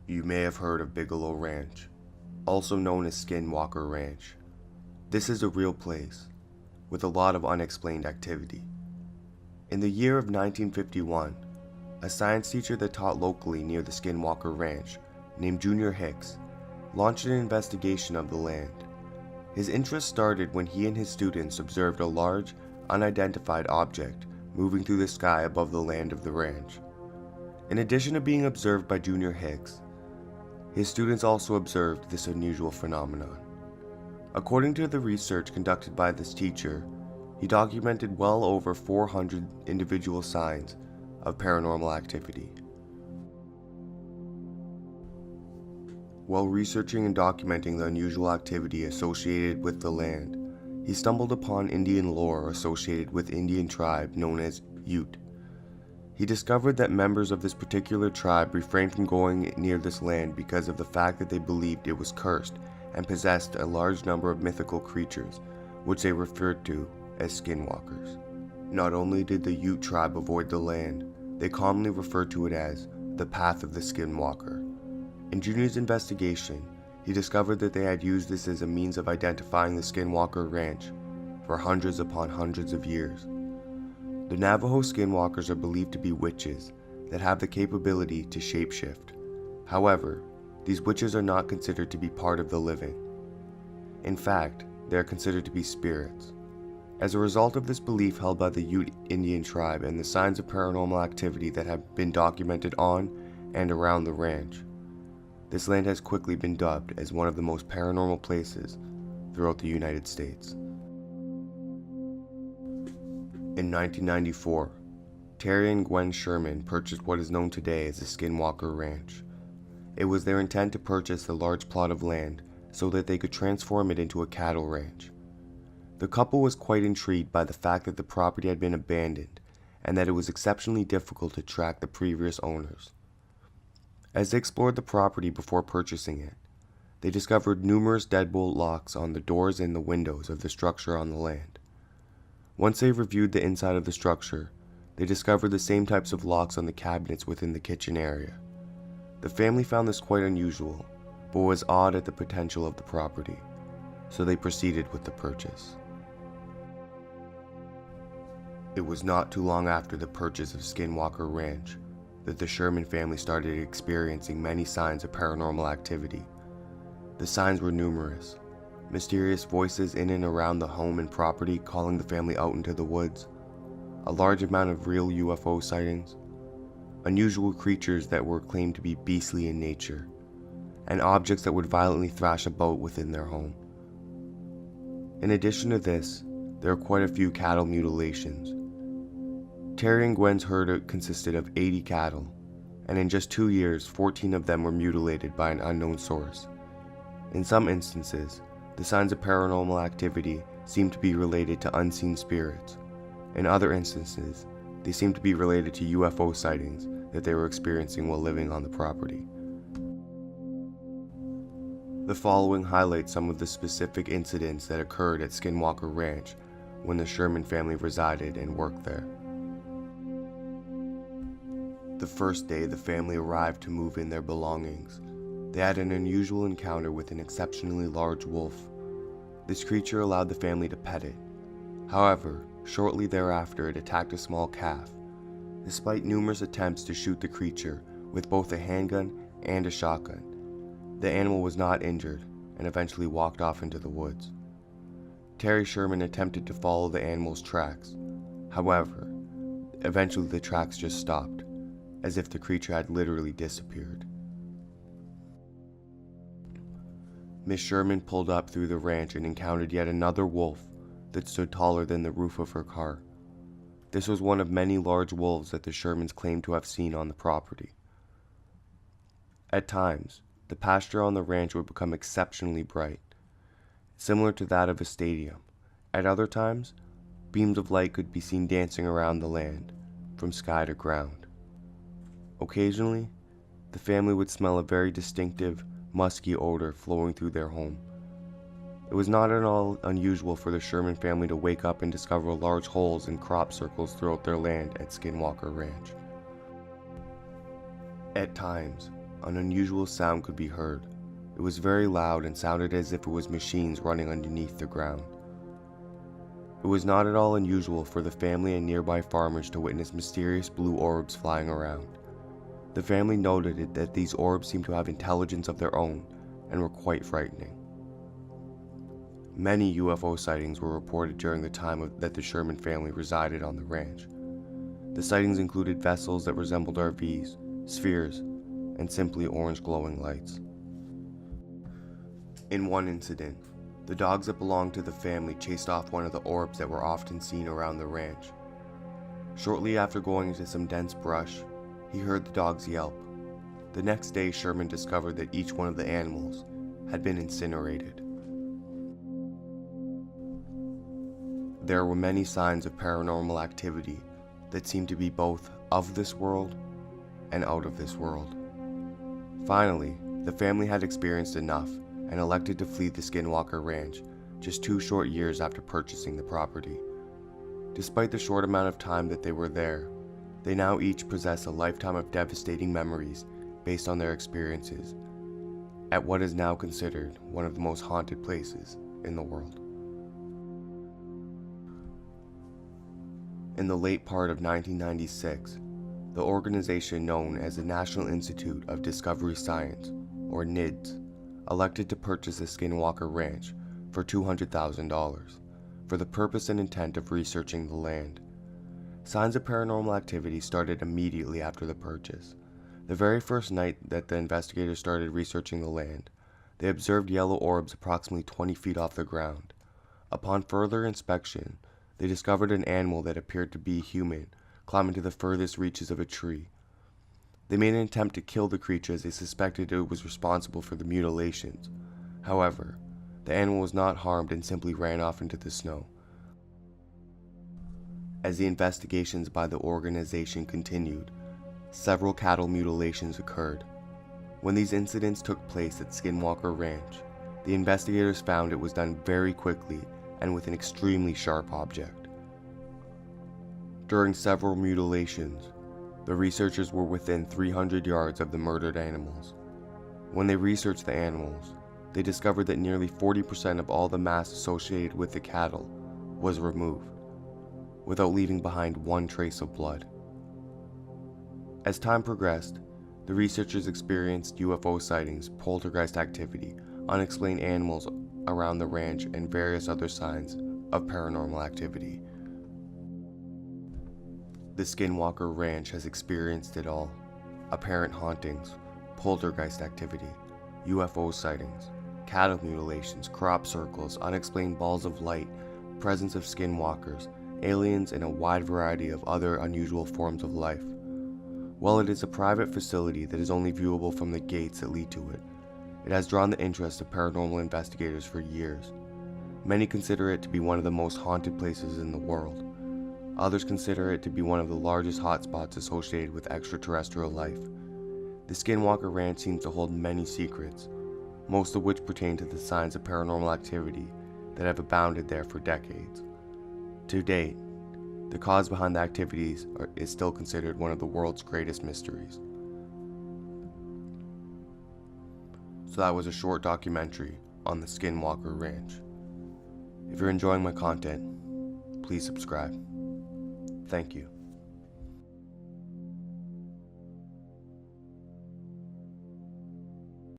You may have heard of Bigelow Ranch, also known as Skinwalker Ranch. This is a real place, with a lot of unexplained activity. In the year of 1951, a science teacher that taught locally near the Skinwalker Ranch, named Junior Hicks, launched an investigation of the land. His interest started when he and his students observed a large, unidentified object moving through the sky above the land of the ranch. In addition to being observed by Junior Hicks, his students also observed this unusual phenomenon. According to the research conducted by this teacher, he documented well over 400 individual signs of paranormal activity. While researching and documenting the unusual activity associated with the land, he stumbled upon Indian lore associated with Indian tribe known as Ute. He discovered that members of this particular tribe refrained from going near this land because of the fact that they believed it was cursed and possessed a large number of mythical creatures, which they referred to as skinwalkers. Not only did the Ute tribe avoid the land, they commonly referred to it as the path of the skinwalker. In Junior's investigation, he discovered that they had used this as a means of identifying the Skinwalker Ranch for hundreds upon hundreds of years. The Navajo skinwalkers are believed to be witches that have the capability to shapeshift. However, these witches are not considered to be part of the living. In fact, they are considered to be spirits. As a result of this belief held by the Ute Indian tribe and the signs of paranormal activity that have been documented on and around the ranch, this land has quickly been dubbed as one of the most paranormal places throughout the United States. In 1994, Terry and Gwen Sherman purchased what is known today as the Skinwalker Ranch. It was their intent to purchase a large plot of land so that they could transform it into a cattle ranch. The couple was quite intrigued by the fact that the property had been abandoned and that it was exceptionally difficult to track the previous owners. As they explored the property before purchasing it, they discovered numerous deadbolt locks on the doors and the windows of the structure on the land. Once they reviewed the inside of the structure, they discovered the same types of locks on the cabinets within the kitchen area. The family found this quite unusual, but was awed at the potential of the property, so they proceeded with the purchase. It was not too long after the purchase of Skinwalker Ranch that the Sherman family started experiencing many signs of paranormal activity. The signs were numerous. Mysterious voices in and around the home and property calling the family out into the woods, a large amount of real UFO sightings, unusual creatures that were claimed to be beastly in nature, and objects that would violently thrash about within their home. In addition to this, there were quite a few cattle mutilations. Terry and Gwen's herd consisted of 80 cattle, and in just 2 years, 14 of them were mutilated by an unknown source. In some instances, the signs of paranormal activity seemed to be related to unseen spirits. In other instances, they seemed to be related to UFO sightings that they were experiencing while living on the property. The following highlights some of the specific incidents that occurred at Skinwalker Ranch when the Sherman family resided and worked there. The first day the family arrived to move in their belongings, they had an unusual encounter with an exceptionally large wolf. This creature allowed the family to pet it. However, shortly thereafter it attacked a small calf. Despite numerous attempts to shoot the creature with both a handgun and a shotgun, the animal was not injured and eventually walked off into the woods. Terry Sherman attempted to follow the animal's tracks. However, eventually the tracks just stopped, as if the creature had literally disappeared. Miss Sherman pulled up through the ranch and encountered yet another wolf that stood taller than the roof of her car. This was one of many large wolves that the Shermans claimed to have seen on the property. At times, the pasture on the ranch would become exceptionally bright, similar to that of a stadium. At other times, beams of light could be seen dancing around the land, from sky to ground. Occasionally, the family would smell a very distinctive, musky odor flowing through their home. It was not at all unusual for the Sherman family to wake up and discover large holes and crop circles throughout their land at Skinwalker Ranch. At times, an unusual sound could be heard. It was very loud and sounded as if it was machines running underneath the ground. It was not at all unusual for the family and nearby farmers to witness mysterious blue orbs flying around. The family noted that these orbs seemed to have intelligence of their own and were quite frightening. Many UFO sightings were reported during the time that the Sherman family resided on the ranch. The sightings included vessels that resembled RVs, spheres, and simply orange glowing lights. In one incident, the dogs that belonged to the family chased off one of the orbs that were often seen around the ranch. Shortly after going into some dense brush, he heard the dogs yelp. The next day, Sherman discovered that each one of the animals had been incinerated. There were many signs of paranormal activity that seemed to be both of this world and out of this world. Finally, the family had experienced enough and elected to flee the Skinwalker Ranch just 2 short years after purchasing the property. Despite the short amount of time that they were there, they now each possess a lifetime of devastating memories based on their experiences at what is now considered one of the most haunted places in the world. In the late part of 1996, the organization known as the National Institute of Discovery Science, or NIDS, elected to purchase the Skinwalker Ranch for $200,000 for the purpose and intent of researching the land. Signs of paranormal activity started immediately after the purchase. The very first night that the investigators started researching the land, they observed yellow orbs approximately 20 feet off the ground. Upon further inspection, they discovered an animal that appeared to be human climbing to the furthest reaches of a tree. They made an attempt to kill the creature as they suspected it was responsible for the mutilations. However, the animal was not harmed and simply ran off into the snow. As the investigations by the organization continued, several cattle mutilations occurred. When these incidents took place at Skinwalker Ranch, the investigators found it was done very quickly and with an extremely sharp object. During several mutilations, the researchers were within 300 yards of the murdered animals. When they researched the animals, they discovered that nearly 40% of all the mass associated with the cattle was removed, without leaving behind one trace of blood. As time progressed, the researchers experienced UFO sightings, poltergeist activity, unexplained animals around the ranch, and various other signs of paranormal activity. The Skinwalker Ranch has experienced it all: apparent hauntings, poltergeist activity, UFO sightings, cattle mutilations, crop circles, unexplained balls of light, presence of skinwalkers, aliens, and a wide variety of other unusual forms of life. While it is a private facility that is only viewable from the gates that lead to it, it has drawn the interest of paranormal investigators for years. Many consider it to be one of the most haunted places in the world. Others consider it to be one of the largest hotspots associated with extraterrestrial life. The Skinwalker Ranch seems to hold many secrets, most of which pertain to the signs of paranormal activity that have abounded there for decades. To date, the cause behind the activities is still considered one of the world's greatest mysteries. So that was a short documentary on the Skinwalker Ranch. If you're enjoying my content, please subscribe. Thank you.